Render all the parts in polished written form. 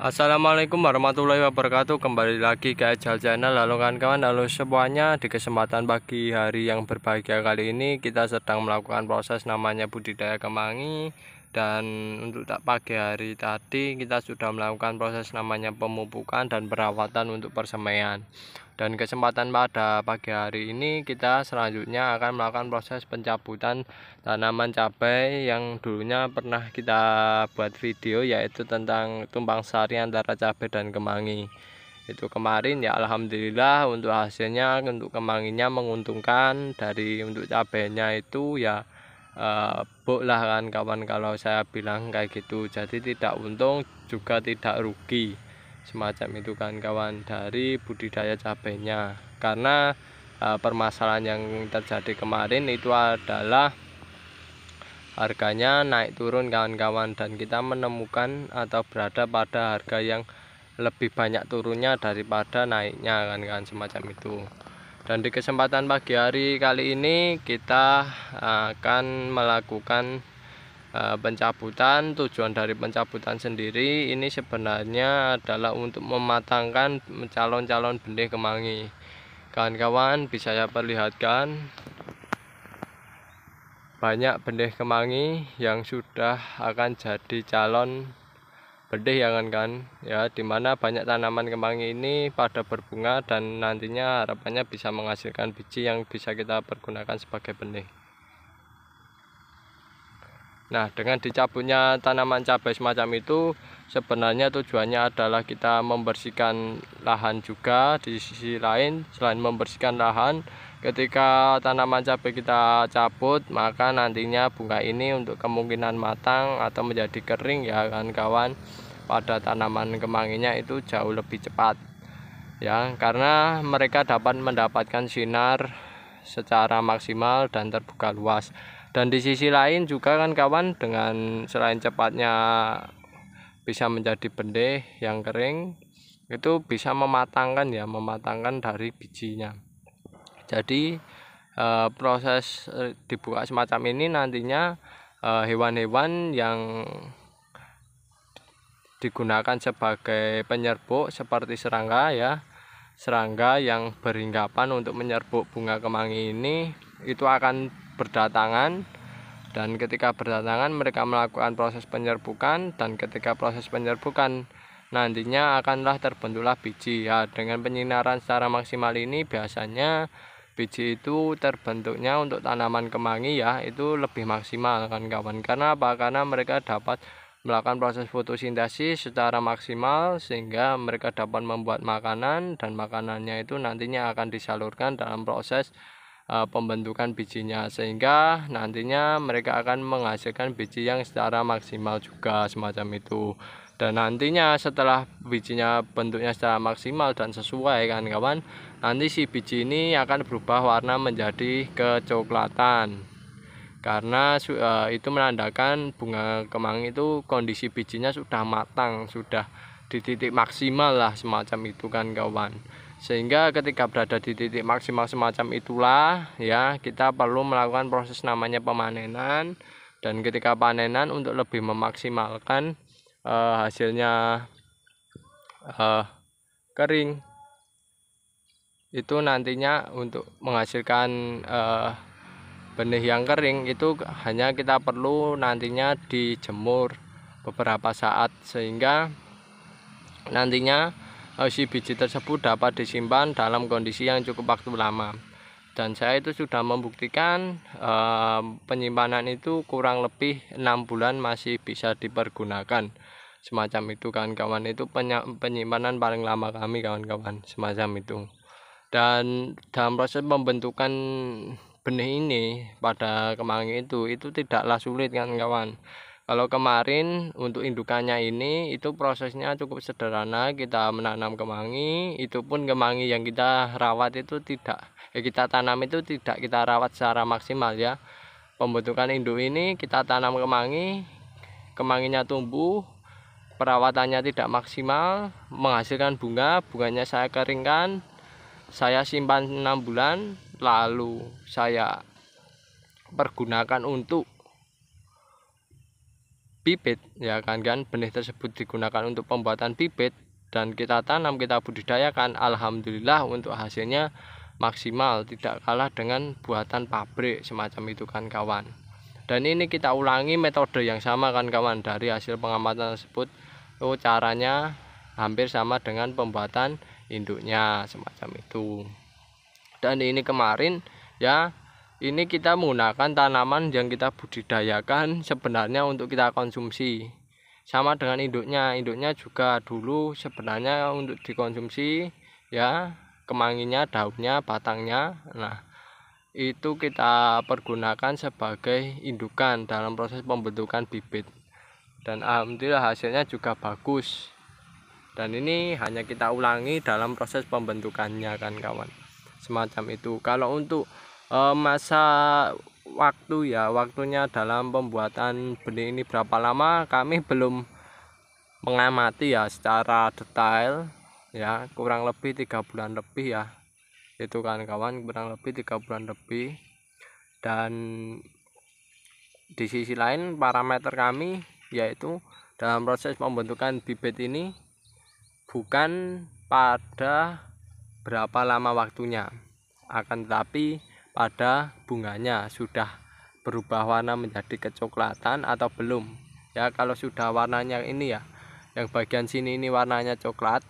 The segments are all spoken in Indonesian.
Assalamualaikum warahmatullahi wabarakatuh. Kembali lagi ke Ejal Channel. Halo kawan-kawan, halo semuanya. Di kesempatan pagi hari yang berbahagia kali ini kita sedang melakukan proses namanya budidaya kemangi. Dan untuk pagi hari tadi kita sudah melakukan proses namanya pemupukan dan perawatan untuk persemaian. Dan kesempatan pada pagi hari ini kita selanjutnya akan melakukan proses pencabutan tanaman cabai yang dulunya pernah kita buat video, yaitu tentang tumpang sari antara cabai dan kemangi. Itu kemarin ya, alhamdulillah untuk hasilnya, untuk kemanginya menguntungkan. Dari untuk cabainya itu ya buk lah kan kawan, kalau saya bilang kayak gitu. Jadi tidak untung juga tidak rugi, semacam itu kan kawan, dari budidaya cabainya. Karena permasalahan yang terjadi kemarin itu adalah harganya naik turun kawan-kawan, dan kita menemukan atau berada pada harga yang lebih banyak turunnya daripada naiknya kan semacam itu. Dan di kesempatan pagi hari kali ini kita akan melakukan pencabutan. Tujuan dari pencabutan sendiri ini sebenarnya adalah untuk mematangkan calon-calon benih kemangi. Kawan-kawan bisa saya perlihatkan banyak benih kemangi yang sudah akan jadi calon benih ya kan ya, dimana banyak tanaman kemangi ini pada berbunga dan nantinya harapannya bisa menghasilkan biji yang bisa kita pergunakan sebagai benih. Nah, dengan dicabutnya tanaman cabai semacam itu sebenarnya tujuannya adalah kita membersihkan lahan juga. Di sisi lain, selain membersihkan lahan, ketika tanaman cabai kita cabut, maka nantinya bunga ini untuk kemungkinan matang atau menjadi kering ya kan kawan, pada tanaman kemanginya itu jauh lebih cepat ya, karena mereka dapat mendapatkan sinar secara maksimal dan terbuka luas. Dan di sisi lain juga kan kawan, dengan selain cepatnya bisa menjadi benih yang kering, itu bisa mematangkan ya, mematangkan dari bijinya. Jadi proses dibuka semacam ini nantinya hewan-hewan yang digunakan sebagai penyerbuk seperti serangga ya, serangga yang berhinggapan untuk menyerbuk bunga kemangi ini itu akan berdatangan. Dan ketika berdatangan mereka melakukan proses penyerbukan, dan ketika proses penyerbukan nantinya akanlah terbentuklah biji ya. Dengan penyinaran secara maksimal ini biasanya biji itu terbentuknya untuk tanaman kemangi ya itu lebih maksimal kan kawan. Karena apa? Karena mereka dapat melakukan proses fotosintesis secara maksimal sehingga mereka dapat membuat makanan, dan makanannya itu nantinya akan disalurkan dalam proses pembentukan bijinya, sehingga nantinya mereka akan menghasilkan biji yang secara maksimal juga semacam itu. Dan nantinya setelah bijinya bentuknya secara maksimal dan sesuai kan kawan, nanti si biji ini akan berubah warna menjadi kecoklatan, karena itu menandakan bunga kemangi itu kondisi bijinya sudah matang, sudah di titik maksimal lah semacam itu kan kawan. Sehingga ketika berada di titik maksimal semacam itulah ya, kita perlu melakukan proses namanya pemanenan. Dan ketika panenan untuk lebih memaksimalkan hasilnya kering, itu nantinya untuk menghasilkan benih yang kering itu hanya kita perlu nantinya dijemur beberapa saat, sehingga nantinya si biji tersebut dapat disimpan dalam kondisi yang cukup waktu lama. Dan saya itu sudah membuktikan penyimpanan itu kurang lebih 6 bulan masih bisa dipergunakan semacam itu kan kawan. Itu penyimpanan paling lama kami kawan-kawan semacam itu. Dan dalam proses pembentukan benih ini pada kemangi itu tidaklah sulit kan kawan. Kalau kemarin untuk indukannya ini itu prosesnya cukup sederhana. Kita menanam kemangi, itu pun kemangi yang kita rawat itu kita tanam itu tidak kita rawat secara maksimal ya. Pembentukan induk ini kita tanam kemangi, kemanginya tumbuh, perawatannya tidak maksimal, menghasilkan bunga, bunganya saya keringkan, saya simpan 6 bulan, lalu saya pergunakan untuk bibit ya kan, benih tersebut digunakan untuk pembuatan bibit dan kita tanam, kita budidayakan, alhamdulillah untuk hasilnya maksimal, tidak kalah dengan buatan pabrik semacam itu kan kawan. Dan ini kita ulangi metode yang sama kan kawan. Dari hasil pengamatan tersebut caranya hampir sama dengan pembuatan induknya semacam itu. Dan ini kemarin ya, ini kita menggunakan tanaman yang kita budidayakan sebenarnya untuk kita konsumsi. Sama dengan induknya juga dulu sebenarnya untuk dikonsumsi ya, kemanginya, daunnya, batangnya. Nah, itu kita pergunakan sebagai indukan dalam proses pembentukan bibit. Dan alhamdulillah hasilnya juga bagus. Dan ini hanya kita ulangi dalam proses pembentukannya kan kawan, semacam itu. Kalau untuk masa waktu ya, waktunya dalam pembuatan benih ini berapa lama kami belum mengamati ya secara detail ya, kurang lebih 3 bulan lebih ya itu kan kawan, kurang lebih 3 bulan lebih. Dan di sisi lain parameter kami yaitu dalam proses pembentukan bibit ini bukan pada berapa lama waktunya, akan tetapi pada bunganya sudah berubah warna menjadi kecoklatan atau belum ya. Kalau sudah warnanya ini ya, yang bagian sini ini warnanya coklat,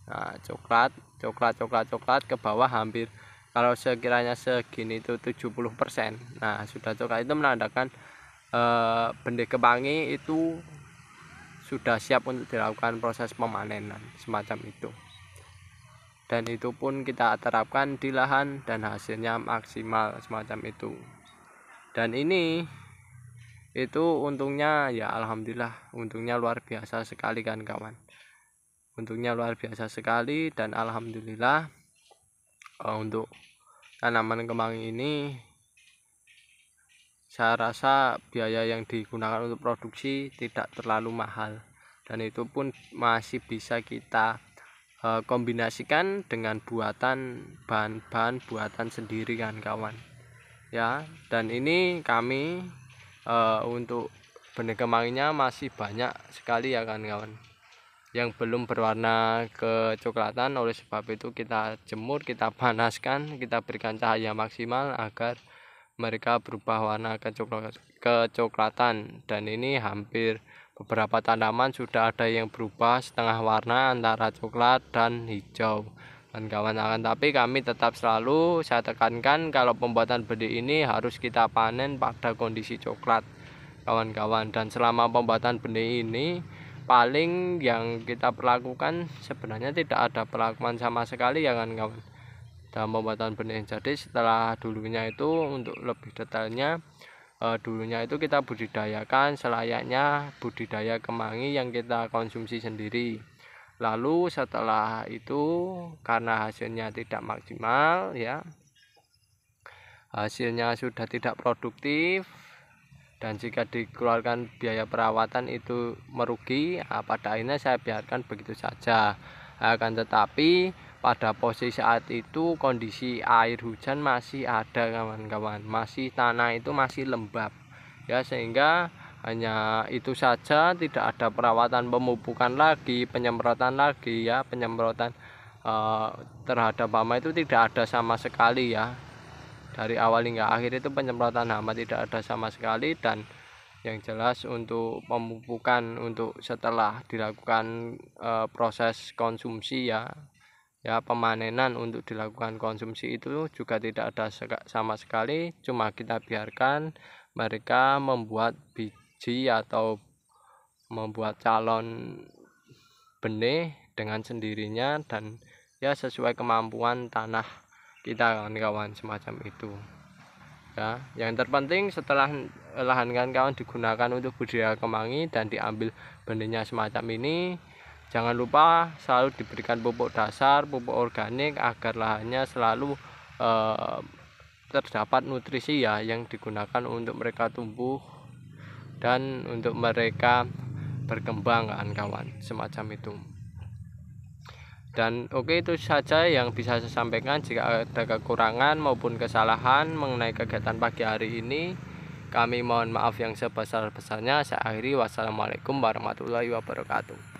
nah, coklat ke bawah hampir, kalau sekiranya segini itu 70%. Nah, sudah coklat itu menandakan benih kemangi itu sudah siap untuk dilakukan proses pemanenan semacam itu. Dan itu pun kita terapkan di lahan dan hasilnya maksimal semacam itu. Dan ini itu untungnya ya, alhamdulillah untungnya luar biasa sekali kan kawan, untungnya luar biasa sekali. Dan alhamdulillah untuk tanaman kemangi ini saya rasa biaya yang digunakan untuk produksi tidak terlalu mahal, dan itu pun masih bisa kita kombinasikan dengan buatan bahan-bahan buatan sendiri kan kawan ya. Dan ini kami untuk benih kemanginya masih banyak sekali ya kan kawan, yang belum berwarna kecoklatan. Oleh sebab itu kita jemur, kita panaskan, kita berikan cahaya maksimal agar mereka berubah warna kecoklatan. Dan ini hampir beberapa tanaman sudah ada yang berubah setengah warna antara coklat dan hijau dan kawan. Tapi kami tetap selalu saya tekankan kalau pembuatan benih ini harus kita panen pada kondisi coklat kawan-kawan. Dan selama pembuatan benih ini paling yang kita perlakukan sebenarnya tidak ada perlakuan sama sekali ya kan kawan, dalam pembuatan benih. Jadi setelah dulunya itu, untuk lebih detailnya, dulunya itu kita budidayakan selayaknya budidaya kemangi yang kita konsumsi sendiri. Lalu setelah itu karena hasilnya tidak maksimal ya, hasilnya sudah tidak produktif, dan jika dikeluarkan biaya perawatan itu merugi, pada akhirnya saya biarkan begitu saja. Akan tetapi pada posisi saat itu kondisi air hujan masih ada kawan-kawan, masih tanah itu masih lembab ya, sehingga hanya itu saja, tidak ada perawatan pemupukan lagi, penyemprotan lagi ya, penyemprotan terhadap hama itu tidak ada sama sekali ya. Dari awal hingga akhir itu penyemprotan hama tidak ada sama sekali. Dan yang jelas untuk pemupukan untuk setelah dilakukan proses konsumsi ya, pemanenan untuk dilakukan konsumsi itu juga tidak ada sama sekali. Cuma kita biarkan mereka membuat biji atau membuat calon benih dengan sendirinya, dan ya sesuai kemampuan tanah kita kawan-kawan, semacam itu ya. Yang terpenting setelah lahan kawan-kawan digunakan untuk budidaya kemangi dan diambil benihnya semacam ini, jangan lupa selalu diberikan pupuk dasar, pupuk organik, agar lahannya selalu terdapat nutrisi ya, yang digunakan untuk mereka tumbuh dan untuk mereka berkembang kawan-kawan, semacam itu. Dan oke, itu saja yang bisa saya sampaikan. Jika ada kekurangan maupun kesalahan mengenai kegiatan pagi hari ini, Kami mohon maaf yang sebesar-besarnya. Saya akhiri, wassalamualaikum warahmatullahi wabarakatuh.